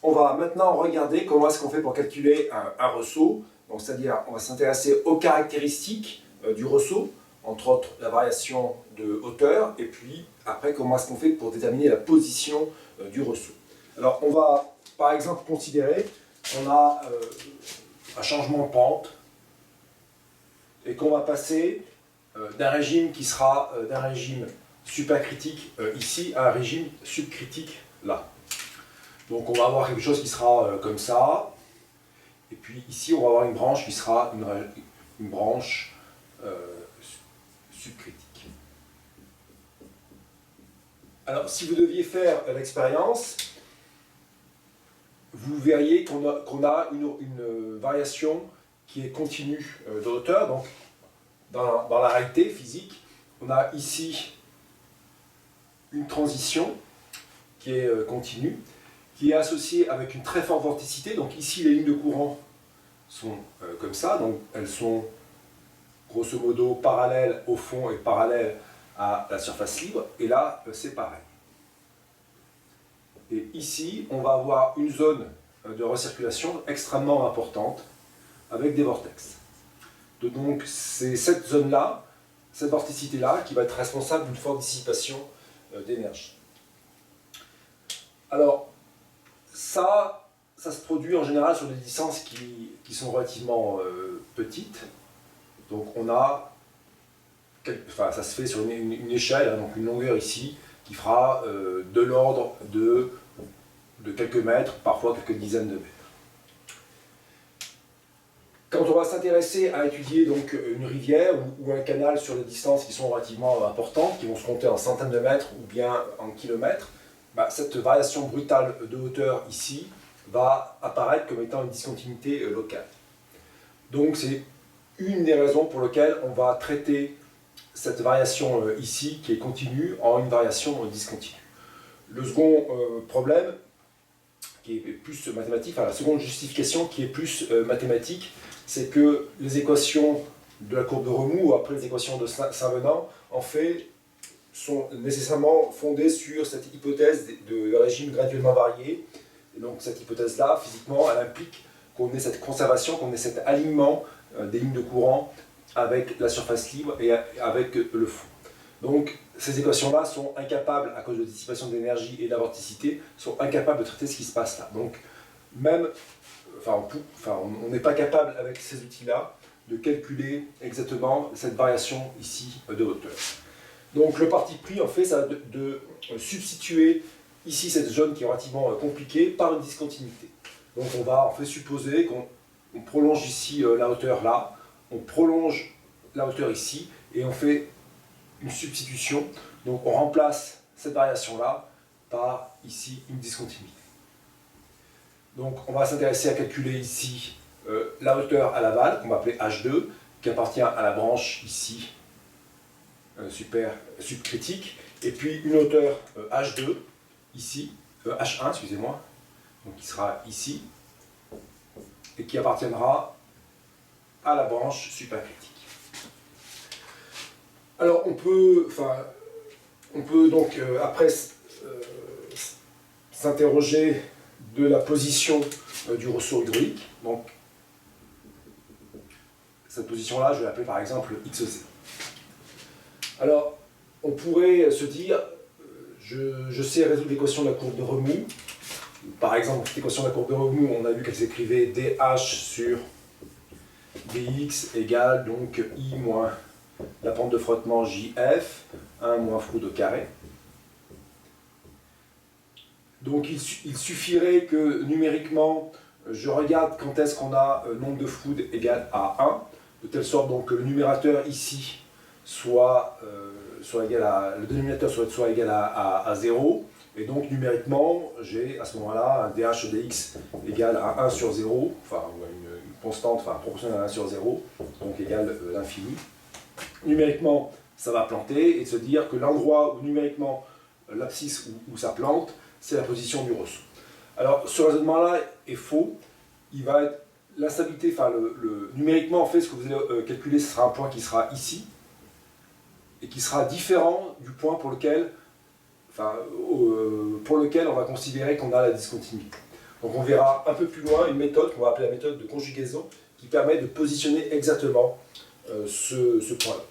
on va maintenant regarder comment est-ce qu'on fait pour calculer un ressaut. Donc, c'est-à-dire, on va s'intéresser aux caractéristiques du ressaut, entre autres la variation de hauteur, et puis après, comment est-ce qu'on fait pour déterminer la position du ressaut. Alors, on va par exemple considérer qu'on a un changement de pente et qu'on va passer d'un régime qui sera d'un régime supercritique ici à un régime subcritique là. Donc on va avoir quelque chose qui sera comme ça, et puis ici on va avoir une branche qui sera une branche subcritique. Alors si vous deviez faire l'expérience, vous verriez qu'on a une variation qui est continue de hauteur. Donc dans la réalité physique, on a ici une transition qui est continue, qui est associée avec une très forte vorticité. Donc ici, les lignes de courant sont comme ça, donc elles sont grosso modo parallèles au fond et parallèles à la surface libre, et là, c'est pareil. Et ici, on va avoir une zone de recirculation extrêmement importante, avec des vortex. Donc c'est cette zone-là, cette vorticité-là, qui va être responsable d'une forte dissipation d'énergie. Alors, ça se produit en général sur des distances qui sont relativement petites. Donc on a, ça se fait sur une échelle, hein, donc une longueur ici, qui fera de l'ordre de quelques mètres, parfois quelques dizaines de mètres. Quand on va s'intéresser à étudier donc une rivière ou un canal sur des distances qui sont relativement importantes, qui vont se compter en centaines de mètres ou bien en kilomètres, cette variation brutale de hauteur ici va apparaître comme étant une discontinuité locale. Donc c'est une des raisons pour lesquelles on va traiter cette variation ici, qui est continue, en une variation discontinue. Le second problème, qui est plus mathématique, enfin la seconde justification qui est plus mathématique, c'est que les équations de la courbe de remous, ou après les équations de Saint-Venant, en fait, sont nécessairement fondées sur cette hypothèse de régime graduellement varié. Et donc cette hypothèse-là, physiquement, elle implique qu'on ait cette conservation, qu'on ait cet alignement des lignes de courant avec la surface libre et avec le fond. Donc ces équations-là sont incapables, à cause de la dissipation d'énergie et de la vorticité, sont incapables de traiter ce qui se passe là. Donc même, on n'est pas capable avec ces outils-là de calculer exactement cette variation ici de hauteur. Donc le parti pris, en fait, ça va de substituer ici cette zone qui est relativement compliquée par une discontinuité. Donc on va en fait supposer qu'on prolonge ici la hauteur là, on prolonge la hauteur ici, et on fait une substitution. Donc on remplace cette variation-là par ici une discontinuité. Donc on va s'intéresser à calculer ici la hauteur à l'aval, qu'on va appeler H2, qui appartient à la branche ici subcritique, et puis une hauteur H2, ici, H1, excusez-moi, donc qui sera ici, et qui appartiendra à la branche supercritique. Alors on peut donc après s'interroger de la position du ressaut hydraulique. Donc cette position-là, je vais l'appeler par exemple XZ. Alors on pourrait se dire, je sais résoudre l'équation de la courbe de remous. Par exemple, cette équation de la courbe de remous, on a vu qu'elle s'écrivait dH sur dx égale donc I moins la pente de frottement JF, 1 moins φ au carré. Donc il suffirait que numériquement, je regarde quand est-ce qu'on a nombre de food égal à 1, de telle sorte donc, que le numérateur ici soit égal à, le dénominateur soit égal à 0, et donc numériquement, j'ai à ce moment-là un dH dx égal à 1 sur 0, enfin une constante, enfin proportionnelle à 1 sur 0, donc égale l'infini. Numériquement, ça va planter, et se dire que l'endroit où numériquement l'abscisse où ça plante, c'est la position du ressaut. Alors ce raisonnement-là est faux. Il va être l'instabilité, numériquement en fait ce que vous allez calculer, ce sera un point qui sera ici, et qui sera différent du point pour lequel on va considérer qu'on a la discontinuité. Donc on verra un peu plus loin une méthode qu'on va appeler la méthode de conjugaison qui permet de positionner exactement ce point-là.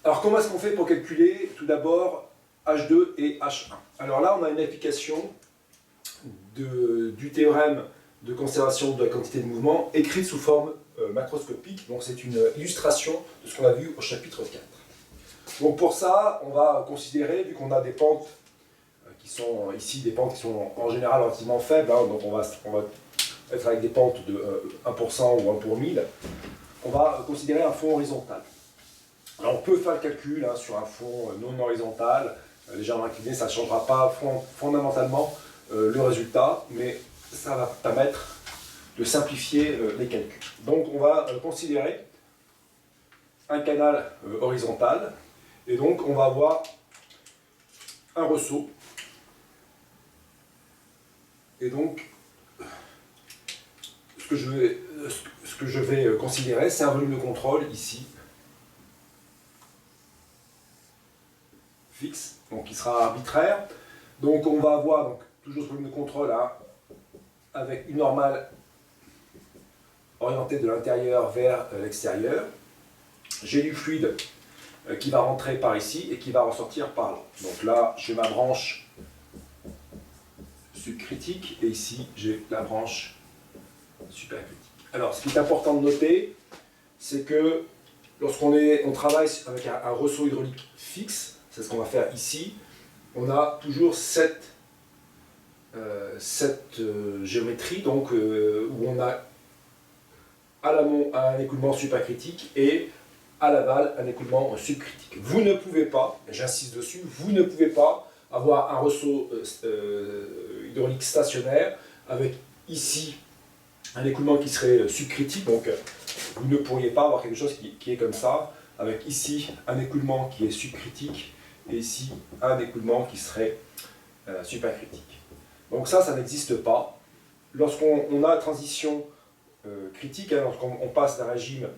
Alors comment est-ce qu'on fait pour calculer tout d'abord H2 et H1? Alors là on a une application du théorème de conservation de la quantité de mouvement écrite sous forme macroscopique. Donc c'est une illustration de ce qu'on a vu au chapitre 4. Donc pour ça, on va considérer, vu qu'on a des pentes qui sont ici, des pentes qui sont en général relativement faibles, hein, donc on va être avec des pentes de 1% ou 1 pour 1000, on va considérer un fond horizontal. Alors on peut faire le calcul hein, sur un fond non horizontal, légèrement incliné, ça ne changera pas fondamentalement le résultat, mais ça va permettre de simplifier les calculs. Donc on va considérer un canal horizontal, et donc on va avoir un ressaut. Et donc ce que je vais considérer, c'est un volume de contrôle ici, fixe, donc qui sera arbitraire. Donc on va avoir donc, toujours ce volume de contrôle hein, avec une normale orientée de l'intérieur vers l'extérieur. J'ai du fluide qui va rentrer par ici et qui va ressortir par là. Donc là, j'ai ma branche subcritique et ici, j'ai la branche supercritique. Alors, ce qui est important de noter, c'est que lorsqu'on travaille avec un ressaut hydraulique fixe, c'est ce qu'on va faire ici, on a toujours cette géométrie donc, où on a à l'amont un écoulement supercritique et à l'aval un écoulement subcritique. Vous ne pouvez pas, j'insiste dessus, vous ne pouvez pas avoir un ressaut hydraulique stationnaire avec ici un écoulement qui serait subcritique, donc vous ne pourriez pas avoir quelque chose qui est comme ça, avec ici un écoulement qui est subcritique et ici un écoulement qui serait supercritique. Donc ça n'existe pas. Lorsqu'on a la transition critique, hein, lorsqu'on passe d'un régime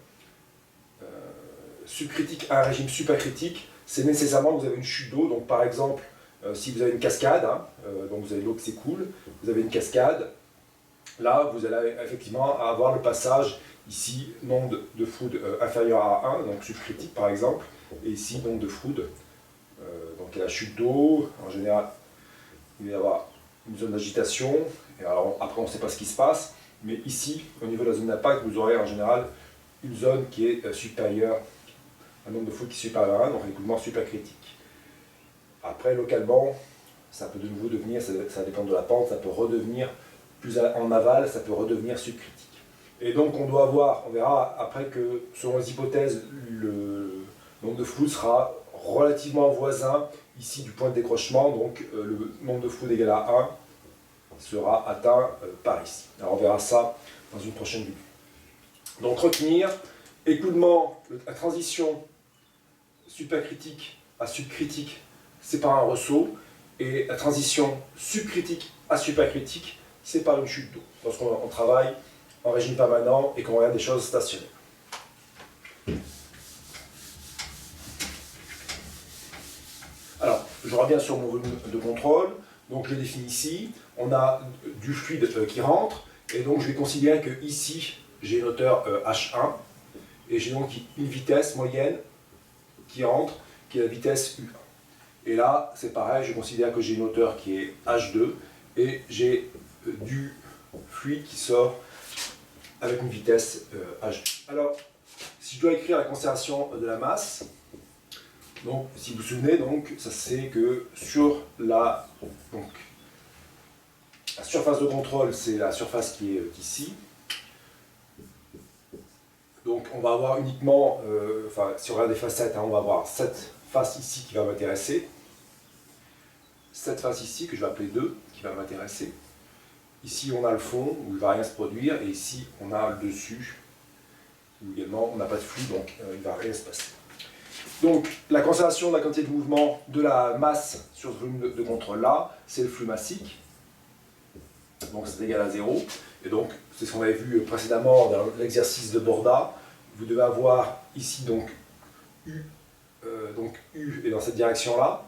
subcritique à un régime supercritique, c'est nécessairement que vous avez une chute d'eau. Donc par exemple, si vous avez une cascade, hein, donc vous avez l'eau qui s'écoule, vous avez une cascade, là vous allez effectivement avoir le passage ici, nombre de Froude inférieur à 1, donc subcritique par exemple, et ici nombre de Froude, donc il y a la chute d'eau, en général il va y avoir une zone d'agitation, et alors après on ne sait pas ce qui se passe, mais ici, au niveau de la zone d'impact, vous aurez en général une zone qui est supérieure, un nombre de Froude qui est supérieur à 1, donc un écoulement supercritique. Après, localement, ça peut de nouveau devenir, ça dépend de la pente, ça peut redevenir plus en aval, ça peut redevenir subcritique. Et donc on doit voir, on verra après que selon les hypothèses, le nombre de Froude sera relativement voisin ici du point de décrochement, donc le nombre de Froude égal à 1 sera atteint par ici. Alors on verra ça dans une prochaine vidéo. Donc retenir, écoulement, la transition supercritique à subcritique, c'est par un ressaut, et la transition subcritique à supercritique, c'est par une chute d'eau, lorsqu'on travaille en régime permanent et qu'on regarde des choses stationnaires. Alors, je reviens sur mon volume de contrôle, donc je le définis ici, on a du fluide qui rentre, et donc je vais considérer que ici, j'ai une hauteur H1, et j'ai donc une vitesse moyenne qui rentre, qui est la vitesse U1. Et là, c'est pareil, je considère que j'ai une hauteur qui est H2, et j'ai du fluide qui sort avec une vitesse H2. Alors, si je dois écrire la conservation de la masse, donc, si vous vous souvenez, donc, ça c'est que sur la surface de contrôle, c'est la surface qui est ici. Donc on va avoir uniquement, si on regarde les facettes, hein, on va avoir cette face ici qui va m'intéresser, cette face ici que je vais appeler 2 qui va m'intéresser. Ici on a le fond où il ne va rien se produire, et ici on a le dessus où également on n'a pas de flux, donc il ne va rien se passer. Donc la conservation de la quantité de mouvement de la masse sur ce volume de contrôle là, c'est le flux massique. Donc c'est égal à 0. Et donc c'est ce qu'on avait vu précédemment dans l'exercice de Borda. Vous devez avoir ici donc U est dans cette direction là.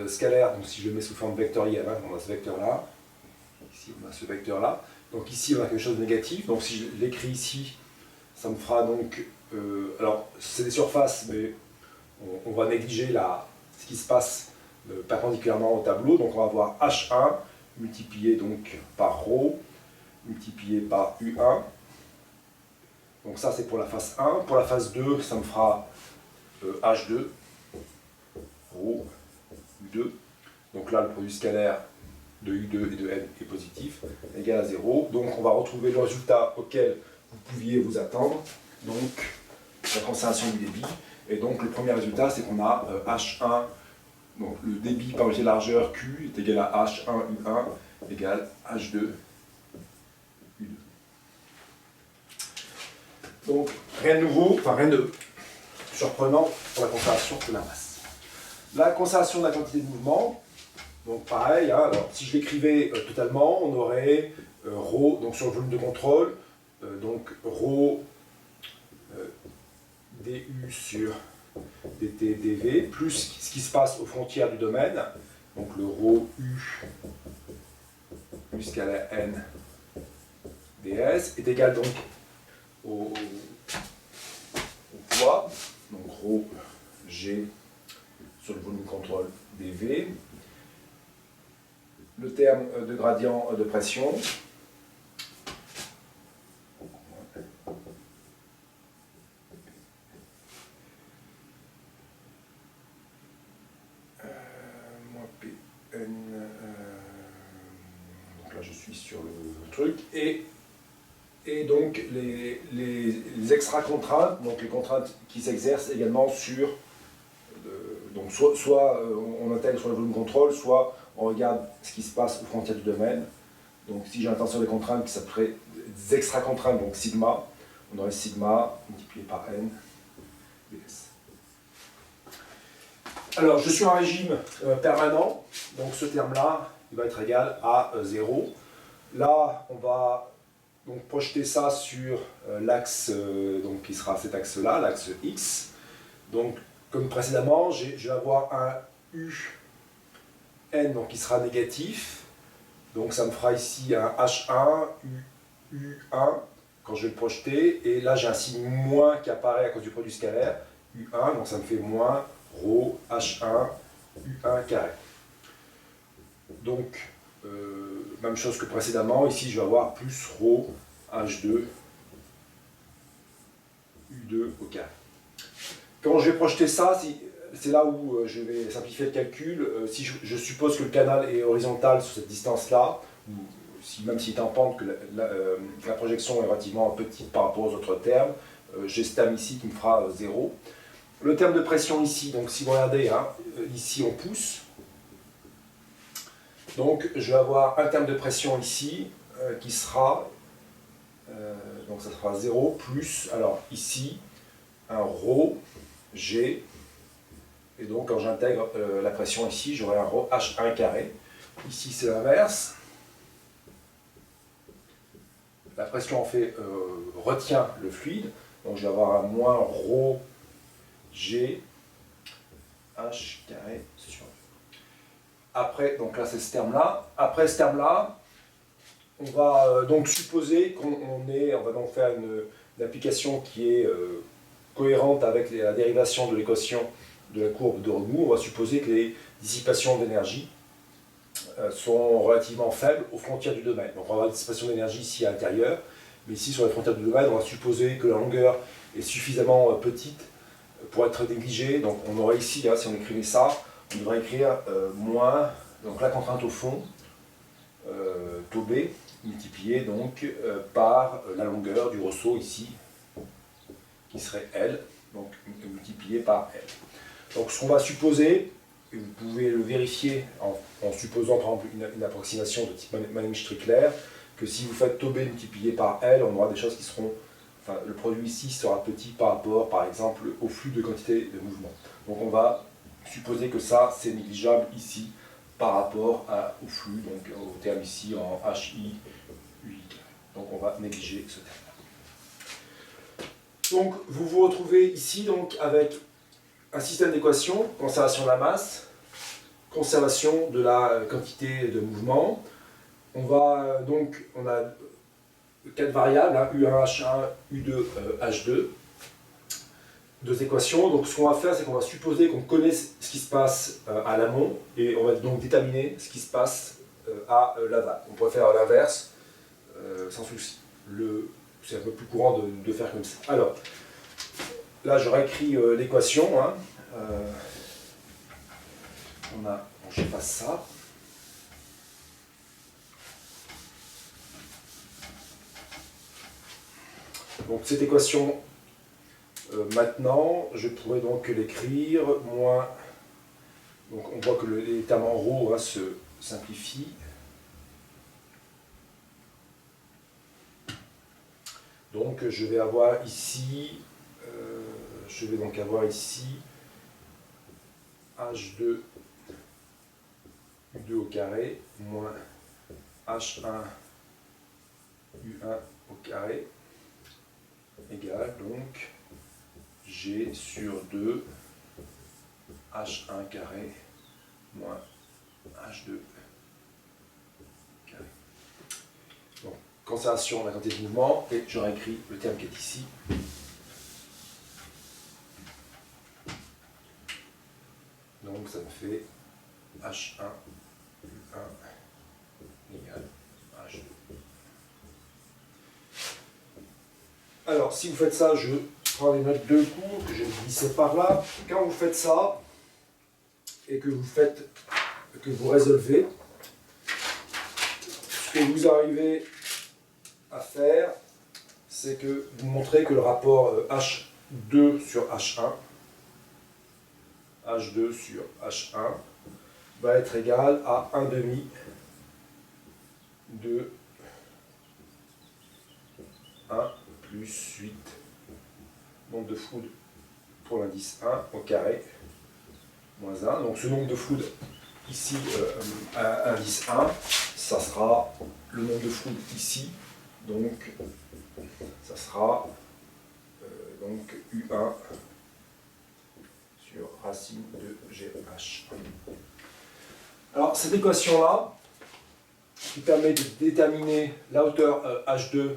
Scalaire, donc si je le mets sous forme vectorielle, hein, on a ce vecteur là. ce vecteur-là. Donc ici, on a quelque chose de négatif. Donc si je l'écris ici, ça me fera donc... alors, c'est des surfaces, mais on va négliger ce qui se passe perpendiculairement au tableau. Donc on va avoir H1 multiplié donc par ρ multiplié par U1. Donc ça, c'est pour la phase 1. Pour la phase 2, ça me fera H2, ρ, U2. Donc là, le produit scalaire de U2 et de N est positif, égal à 0. Donc on va retrouver le résultat auquel vous pouviez vous attendre, donc la conservation du débit. Et donc le premier résultat, c'est qu'on a H1, donc le débit par unité de largeur Q est égal à H1 U1 égale H2 U2. Donc rien de nouveau, enfin rien de surprenant pour la conservation de la masse. La conservation de la quantité de mouvement, donc pareil, hein, alors, si je l'écrivais totalement, on aurait ρ, donc sur le volume de contrôle, donc ρ du sur dt dv, plus ce qui se passe aux frontières du domaine, donc le ρ u scalaire n ds est égal donc au poids, donc ρ g sur le volume de contrôle dv, le terme de gradient de pression, moins Pn, donc là je suis sur le truc, et donc les extra-contraintes, donc les contraintes qui s'exercent également sur, donc soit on intègre sur le volume de contrôle, soit on regarde ce qui se passe aux frontières du domaine. Donc si j'ai l'intention des contraintes qui s'appelleraient des extra-contraintes, donc sigma, on aurait sigma multiplié par n ds. Alors je suis en régime permanent, donc ce terme-là, il va être égal à 0. Là, on va donc projeter ça sur l'axe, donc qui sera cet axe-là, l'axe x. Donc comme précédemment, je vais avoir un u n donc qui sera négatif, donc ça me fera ici un H1 U1 quand je vais le projeter, et là j'ai un signe moins qui apparaît à cause du produit scalaire U1, donc ça me fait moins ρ H1 U1 carré. Donc même chose que précédemment, ici je vais avoir plus ρ H2 U2 au carré. Quand je vais projeter ça, c'est là où je vais simplifier le calcul. Si je suppose que le canal est horizontal sur cette distance-là, ou même s'il est en pente, que la projection est relativement petite par rapport aux autres termes, j'ai ce terme ici qui me fera 0. Le terme de pression ici, donc si vous regardez, hein, ici on pousse. Donc je vais avoir un terme de pression ici qui sera, donc ça sera 0 plus, alors ici, un ρ G, et donc quand j'intègre la pression ici, j'aurai un ρ H1 carré. Ici c'est l'inverse. La pression en fait retient le fluide, donc je vais avoir un moins ρ G H carré sur. Après, donc là c'est ce terme-là. Après ce terme-là, on va donc supposer qu'on va donc faire une application qui est cohérente avec la dérivation de l'équation de la courbe de remous. On va supposer que les dissipations d'énergie sont relativement faibles aux frontières du domaine. Donc on va avoir une dissipation d'énergie ici à l'intérieur, mais ici sur les frontières du domaine, on va supposer que la longueur est suffisamment petite pour être négligée. Donc on aurait ici, hein, si on écrivait ça, on devrait écrire moins, donc la contrainte au fond, taux B, multiplié donc par la longueur du ressaut ici, qui serait L, donc multiplié par L. Donc ce qu'on va supposer, et vous pouvez le vérifier en supposant par exemple une approximation de type Manning-Strickler, que si vous faites taux B multiplié par L, on aura des choses qui seront, enfin le produit ici sera petit par rapport par exemple au flux de quantité de mouvement. Donc on va supposer que ça c'est négligeable ici par rapport au flux, donc au terme ici en HI, UI. Donc on va négliger ce terme. Donc vous vous retrouvez ici donc avec un système d'équations, conservation de la masse, conservation de la quantité de mouvement, on a 4 variables, hein, U1, H1, U2, H2, deux équations. Donc ce qu'on va faire, c'est qu'on va supposer qu'on connaît ce qui se passe à l'amont, et on va donc déterminer ce qui se passe à l'aval. On pourrait faire l'inverse sans souci. C'est un peu plus courant de faire comme ça. Alors, là je réécris l'équation. Hein. J'efface ça. Donc cette équation, maintenant, je pourrais donc l'écrire moins. Donc on voit que les termes en rho, hein, se simplifient. Donc je vais avoir ici, H2 U2 au carré moins H1 U1 au carré égale donc G sur 2 H1 carré moins H2 carré. Donc, conservation de la quantité de mouvement, et je réécris le terme qui est ici. Donc ça me fait H1 U1 égale H2. Alors, si vous faites ça, je prends les notes de cours que j'ai glissées par là. Quand vous faites ça, et que vous résolvez, ce que vous arrivez à faire, c'est que vous montrez que le rapport H2 sur H1, H2 sur H1, va être égal à 1 demi de 1 plus 8, nombre de foudres pour l'indice 1 au carré, moins 1. Donc ce nombre de foudres ici, indice 1, ça sera le nombre de foudres ici, donc ça sera donc U1 sur racine de GH. Alors cette équation-là, qui permet de déterminer la hauteur H2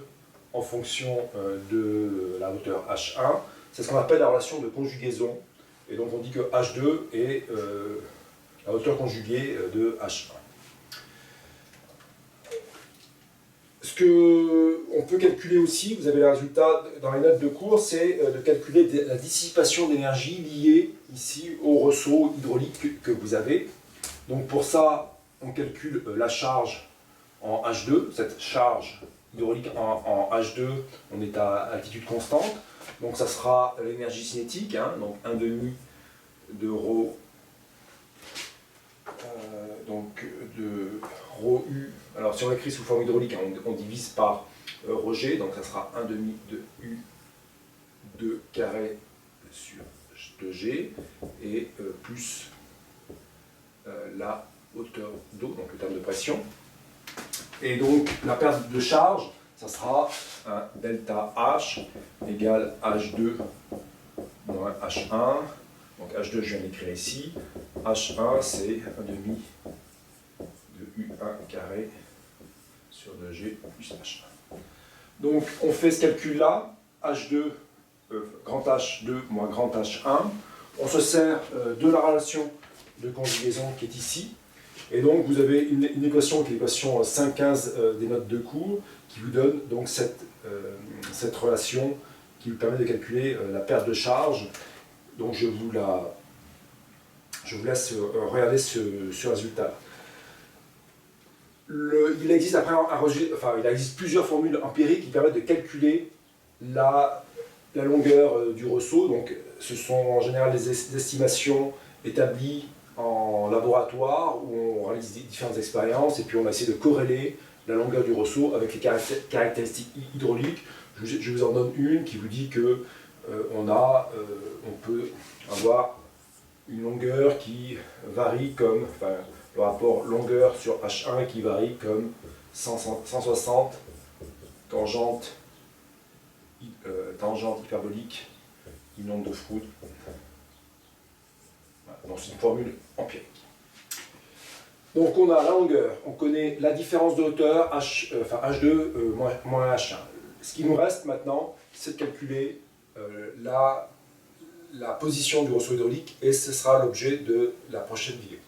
en fonction de la hauteur H1, c'est ce qu'on appelle la relation de conjugaison. Et donc on dit que H2 est la hauteur conjuguée de H1. Ce qu'on peut calculer aussi, vous avez le résultat dans les notes de cours, c'est de calculer la dissipation d'énergie liée ici au ressaut hydraulique que vous avez. Donc pour ça, on calcule la charge en H2, cette charge hydraulique en H2, on est à altitude constante, donc ça sera l'énergie cinétique, hein, donc 1 demi de rho, donc de rho U. Alors si on l'écrit sous forme hydraulique, hein, on divise par rho G, donc ça sera 1 demi de U 2 carré sur 2G, et plus la hauteur d'eau, donc le terme de pression. Et donc la perte de charge, ça sera un delta H égale H2 moins H1. Donc H2, je viens d'écrire ici. H1, c'est 1 demi de U1 carré sur 2G plus H1. Donc on fait ce calcul-là, H2, grand H2 moins grand H1. On se sert de la relation de conjugaison qui est ici. Et donc vous avez une équation qui est l'équation 5,15 des notes de cours, qui vous donne donc cette relation qui vous permet de calculer la perte de charge. Donc je vous laisse regarder ce résultat. Il existe plusieurs formules empiriques qui permettent de calculer la longueur du ressaut. Donc ce sont en général des estimations établies en laboratoire où on réalise différentes expériences et puis on a essayé de corréler la longueur du ressaut avec les caractéristiques hydrauliques. Je vous en donne une qui vous dit que on peut avoir une longueur qui varie comme, le rapport longueur sur H1 qui varie comme 160 tangente hyperbolique du nombre de foudres. Donc c'est une formule empirique. Donc on a la longueur, on connaît la différence de hauteur, H2 moins H1. Ce qui nous reste maintenant, c'est de calculer la position du ressaut hydraulique, et ce sera l'objet de la prochaine vidéo.